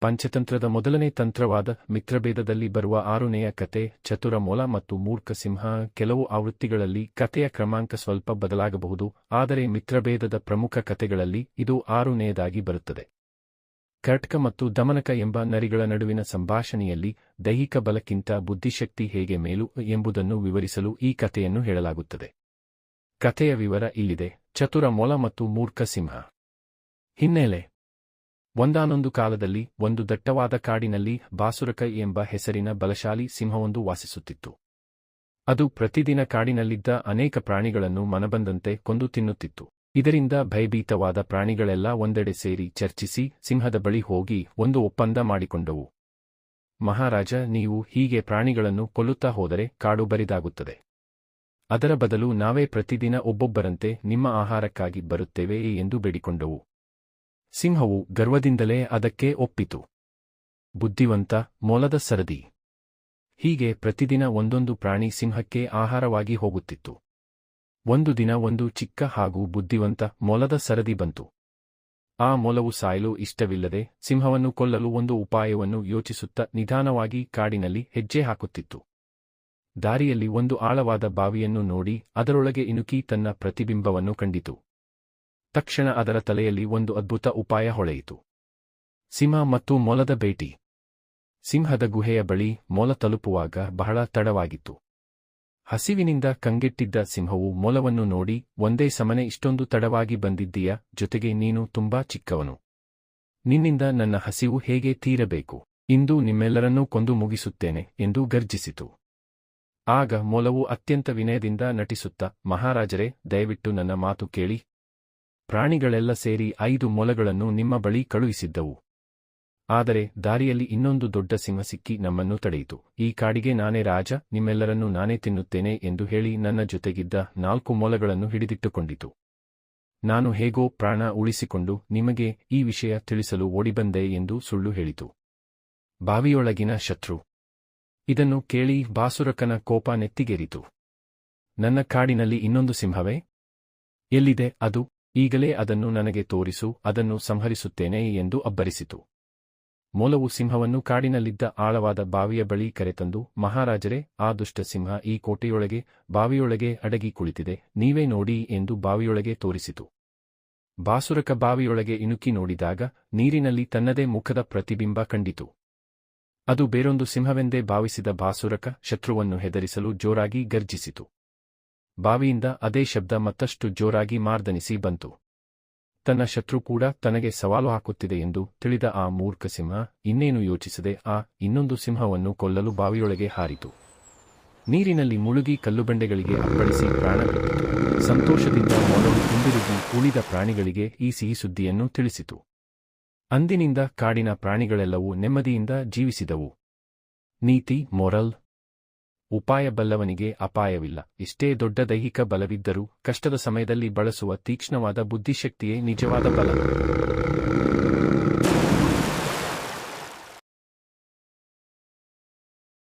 ಪಂಚತಂತ್ರದ ಮೊದಲನೇ ತಂತ್ರವಾದ ಮಿತ್ರಭೇದದಲ್ಲಿ ಬರುವ 6ನೇಯ ಕತೆ ಚತುರ ಮೊಲ ಮತ್ತು ಮೂರ್ಖ ಸಿಂಹ. ಕೆಲವು ಆವೃತ್ತಿಗಳಲ್ಲಿ ಕತೆಯ ಕ್ರಮಾಂಕ ಸ್ವಲ್ಪ ಬದಲಾಗಬಹುದು, ಆದರೆ ಮಿತ್ರಭೇದದ ಪ್ರಮುಖ ಕತೆಗಳಲ್ಲಿ ಇದು 6ನೇಯದಾಗಿ ಬರುತ್ತದೆ. ಕರ್ಟಕ ಮತ್ತು ದಮನಕ ಎಂಬ ನರಿಗಳ ನಡುವಿನ ಸಂಭಾಷಣೆಯಲ್ಲಿ ದೈಹಿಕ ಬಲಕ್ಕಿಂತ ಬುದ್ಧಿಶಕ್ತಿ ಹೇಗೆ ಮೇಲು ಎಂಬುದನ್ನು ವಿವರಿಸಲು ಈ ಕಥೆಯನ್ನು ಹೇಳಲಾಗುತ್ತದೆ. ಕಥೆಯ ವಿವರ ಇಲ್ಲಿದೆ. ಚತುರ ಮೊಲ ಮತ್ತು ಮೂರ್ಖ ಸಿಂಹ. ಹಿನ್ನೆಲೆ: ಒಂದಾನೊಂದು ಕಾಲದಲ್ಲಿ ಒಂದು ದಟ್ಟವಾದ ಕಾಡಿನಲ್ಲಿ ಬಾಸುರಕ ಎಂಬ ಹೆಸರಿನ ಬಲಶಾಲಿ ಸಿಂಹವೊಂದು ವಾಸಿಸುತ್ತಿತ್ತು. ಅದು ಪ್ರತಿದಿನ ಕಾಡಿನಲ್ಲಿದ್ದ ಅನೇಕ ಪ್ರಾಣಿಗಳನ್ನು ಮನಬಂದಂತೆ ಕೊಂದು ತಿನ್ನುತ್ತಿತ್ತು. ಇದರಿಂದ ಭಯಭೀತವಾದ ಪ್ರಾಣಿಗಳೆಲ್ಲ ಒಂದೆಡೆ ಸೇರಿ ಚರ್ಚಿಸಿ ಸಿಂಹದ ಬಳಿ ಹೋಗಿ ಒಂದು ಒಪ್ಪಂದ ಮಾಡಿಕೊಂಡವು. ಮಹಾರಾಜ, ನೀವು ಹೀಗೆ ಪ್ರಾಣಿಗಳನ್ನು ಕೊಲ್ಲುತ್ತಾ ಹೋದರೆ ಕಾಡು ಬರಿದಾಗುತ್ತದೆ. ಅದರ ಬದಲು ನಾವೇ ಪ್ರತಿದಿನ ಒಬ್ಬೊಬ್ಬರಂತೆ ನಿಮ್ಮ ಆಹಾರಕ್ಕಾಗಿ ಬರುತ್ತೇವೆ ಎಂದು ಬೇಡಿಕೊಂಡವು. ಸಿಂಹವು ಗರ್ವದಿಂದಲೇ ಅದಕ್ಕೆ ಒಪ್ಪಿತು. ಬುದ್ಧಿವಂತ ಮೊಲದ ಸರದಿ. ಹೀಗೆ ಪ್ರತಿದಿನ ಒಂದೊಂದು ಪ್ರಾಣಿ ಸಿಂಹಕ್ಕೆ ಆಹಾರವಾಗಿ ಹೋಗುತ್ತಿತ್ತು. ಒಂದು ದಿನ ಒಂದು ಚಿಕ್ಕ ಹಾಗೂ ಬುದ್ಧಿವಂತ ಮೊಲದ ಸರದಿ ಬಂತು. ಆ ಮೊಲವು ಸಾಯಲು ಇಷ್ಟವಿಲ್ಲದೆ ಸಿಂಹವನ್ನು ಕೊಲ್ಲಲು ಒಂದು ಉಪಾಯವನ್ನು ಯೋಚಿಸುತ್ತಾ ನಿಧಾನವಾಗಿ ಕಾಡಿನಲ್ಲಿ ಹೆಜ್ಜೆ ಹಾಕುತ್ತಿತ್ತು. ದಾರಿಯಲ್ಲಿ ಒಂದು ಆಳವಾದ ಬಾವಿಯನ್ನು ನೋಡಿ ಅದರೊಳಗೆ ಇಣುಕಿ ತನ್ನ ಪ್ರತಿಬಿಂಬವನ್ನು ಕಂಡಿತು. ತಕ್ಷಣ ಅದರ ತಲೆಯಲ್ಲಿ ಒಂದು ಅದ್ಭುತ ಉಪಾಯ ಹೊಳೆಯಿತು. ಸಿಂಹ ಮತ್ತು ಮೊಲದ ಭೇಟಿ. ಸಿಂಹದ ಗುಹೆಯ ಬಳಿ ಮೊಲ ತಲುಪುವಾಗ ಬಹಳ ತಡವಾಗಿತ್ತು. ಹಸಿವಿನಿಂದ ಕಂಗೆಟ್ಟಿದ್ದ ಸಿಂಹವು ಮೊಲವನ್ನು ನೋಡಿ, ಒಂದೇ ಸಮನೆ ಇಷ್ಟೊಂದು ತಡವಾಗಿ ಬಂದಿದ್ದೀಯ, ಜೊತೆಗೆ ನೀನು ತುಂಬಾ ಚಿಕ್ಕವನು. ನಿನ್ನಿಂದ ನನ್ನ ಹಸಿವು ಹೇಗೆ ತೀರಬೇಕು? ಇಂದು ನಿಮ್ಮೆಲ್ಲರನ್ನೂ ಕೊಂದು ಮುಗಿಸುತ್ತೇನೆ ಎಂದು ಗರ್ಜಿಸಿತು. ಆಗ ಮೊಲವು ಅತ್ಯಂತ ವಿನಯದಿಂದ ನಟಿಸುತ್ತಾ, ಮಹಾರಾಜರೇ, ದಯವಿಟ್ಟು ನನ್ನ ಮಾತು ಕೇಳಿ. ಪ್ರಾಣಿಗಳೆಲ್ಲ ಸೇರಿ 5 ಮೊಲಗಳನ್ನು ನಿಮ್ಮ ಬಳಿ ಕಳುಹಿಸಿದ್ದವು. ಆದರೆ ದಾರಿಯಲ್ಲಿ ಇನ್ನೊಂದು ದೊಡ್ಡ ಸಿಂಹ ಸಿಕ್ಕಿ ನಮ್ಮನ್ನು ತಡೆಯಿತು. ಈ ಕಾಡಿಗೆ ನಾನೇ ರಾಜ, ನಿಮ್ಮೆಲ್ಲರನ್ನೂ ನಾನೇ ತಿನ್ನುತ್ತೇನೆ ಎಂದು ಹೇಳಿ ನನ್ನ ಜೊತೆಗಿದ್ದ 4 ಮೊಲಗಳನ್ನು ಹಿಡಿದಿಟ್ಟುಕೊಂಡಿತು. ನಾನು ಹೇಗೋ ಪ್ರಾಣ ಉಳಿಸಿಕೊಂಡು ನಿಮಗೆ ಈ ವಿಷಯ ತಿಳಿಸಲು ಓಡಿಬಂದೆ ಎಂದು ಸುಳ್ಳು ಹೇಳಿತು. ಬಾವಿಯೊಳಗಿನ ಶತ್ರು. ಇದನ್ನು ಕೇಳಿ ಬಾಸುರಕನ ಕೋಪ ನೆತ್ತಿಗೇರಿತು. ನನ್ನ ಕಾಡಿನಲ್ಲಿ ಇನ್ನೊಂದು ಸಿಂಹವೇ? ಎಲ್ಲಿದೆ ಅದು? ಈಗಲೇ ಅದನ್ನು ನನಗೆ ತೋರಿಸು, ಅದನ್ನು ಸಂಹರಿಸುತ್ತೇನೆ ಎಂದು ಅಬ್ಬರಿಸಿತು. ಮೊಲವು ಸಿಂಹವನ್ನು ಕಾಡಿನಲ್ಲಿದ್ದ ಆಳವಾದ ಬಾವಿಯ ಬಳಿ ಕರೆತಂದು, ಮಹಾರಾಜರೇ, ಆ ದುಷ್ಟ ಸಿಂಹ ಈ ಕೋಟೆಯೊಳಗೆ ಬಾವಿಯೊಳಗೆ ಅಡಗಿ ಕುಳಿತಿದೆ, ನೀವೇ ನೋಡಿ ಎಂದು ಬಾವಿಯೊಳಗೆ ತೋರಿಸಿತು. ಬಾಸುರಕ ಬಾವಿಯೊಳಗೆ ಇಣುಕಿ ನೋಡಿದಾಗ ನೀರಿನಲ್ಲಿ ತನ್ನದೇ ಮುಖದ ಪ್ರತಿಬಿಂಬ ಕಂಡಿತು. ಅದು ಬೇರೊಂದು ಸಿಂಹವೆಂದೇ ಭಾವಿಸಿದ ಬಾಸುರಕ ಶತ್ರುವನ್ನು ಹೆದರಿಸಲು ಜೋರಾಗಿ ಗರ್ಜಿಸಿತು. ಬಾವಿಯಿಂದ ಅದೇ ಶಬ್ದ ಮತ್ತಷ್ಟು ಜೋರಾಗಿ ಮಾರ್ದನಿಸಿ ಬಂತು. ತನ್ನ ಶತ್ರು ಕೂಡ ತನಗೆ ಸವಾಲು ಹಾಕುತ್ತಿದೆ ಎಂದು ತಿಳಿದ ಆ ಮೂರ್ಖ ಸಿಂಹ ಇನ್ನೇನು ಯೋಚಿಸದೆ ಆ ಇನ್ನೊಂದು ಸಿಂಹವನ್ನು ಕೊಲ್ಲಲು ಬಾವಿಯೊಳಗೆ ಹಾರಿತು. ನೀರಿನಲ್ಲಿ ಮುಳುಗಿ ಕಲ್ಲುಬಂಡೆಗಳಿಗೆ ಅಪ್ಪಳಿಸಿ ಪ್ರಾಣ ಬಿಟ್ಟಿತು. ಸಂತೋಷದಿಂದ ಮೊಲವು ಹಿಂದಿರುಗಿ ಉಳಿದ ಪ್ರಾಣಿಗಳಿಗೆ ಈ ಸಿಹಿ ಸುದ್ದಿಯನ್ನು ತಿಳಿಸಿತು. ಅಂದಿನಿಂದ ಕಾಡಿನ ಪ್ರಾಣಿಗಳೆಲ್ಲವೂ ನೆಮ್ಮದಿಯಿಂದ ಜೀವಿಸಿದವು. ನೀತಿ ಮೊರಲ್: ಉಪಾಯ ಬಲ್ಲವನಿಗೆ ಅಪಾಯವಿಲ್ಲ. ಎಷ್ಟೇ ದೊಡ್ಡ ದೈಹಿಕ ಬಲವಿದ್ದರೂ ಕಷ್ಟದ ಸಮಯದಲ್ಲಿ ಬಳಸುವ ತೀಕ್ಷ್ಣವಾದ ಬುದ್ಧಿಶಕ್ತಿಯೇ ನಿಜವಾದ ಬಲ.